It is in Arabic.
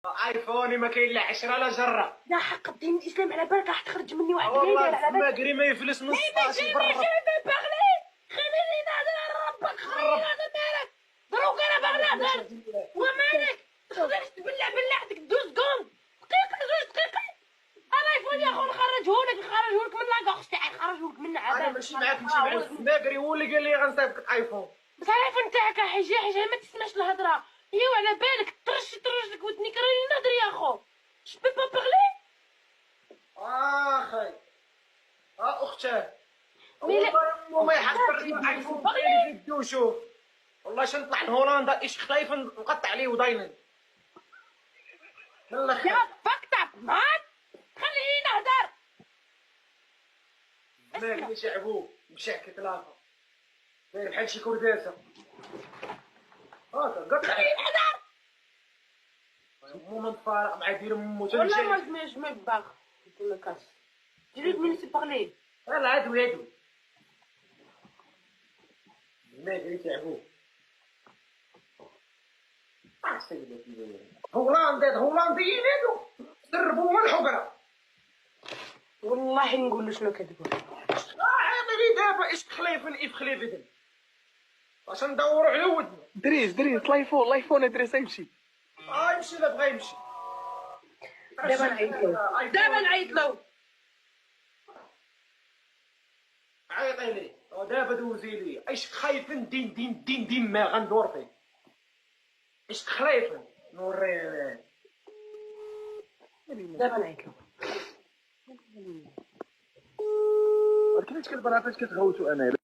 ايفوني ما كاين لا 10 لا جره. يا حق الدين الاسلام، على بالك راح تخرج مني واحد والله الليله على بالك. الماكري ما يفلس نص طاشي برا. خليني نهضر ربك، خليني خرب. نهضر مالك. دروك انا باغي نهضر ومالك. تقدرش تبلع هذيك دوز كوند دقيقه زوج دقيقه. الايفون يا خو نخرجهولك من لاكاغ تاعي، نخرجهولك من انا عباد. ماشي معاك، نمشي مع الماكري هو اللي قال لي غنصيفط ايفون. بس الايفون تاعك حيجي ما تسمعش الهضره. ايوا على بالك ترش لك ودنيك، راني نهضر يا خو. جو بي با بارلي. اخي اختاه مي لا. والله ما يحضر لي ايفون ديالي في يدو. شوف والله شنطلع لهولندا ايش خايف نقطع عليه وداينن من الاخر. يا بكتب مان، خليني نهضر. الماكري شعبو مشاك كتلافه داير بحال شي كرداسه هاكا قطع. خليني نهضر. مو من فارق مع دير مو والله ما تنجي. سمعش ما باغ. ما كاش جريت من سي بارلي. لا عدو الماكري شعبو. هولنديين هادو سربوا من الحقره. والله نقول له شنو كتقول. عاطيني دابا ايش تخليفن اف خليفدن باش ندورو على ودنا. دريس الايفون دريس يمشي. يمشي لا بغا يمشي. دابا نعيط له. عيطي لي دابا دوزي لي ايش خايفن دين ما غندور فيه. ايش تخليفن نوريه. دابا نعيط له. ولكن كتبان فاش كتغوتو انا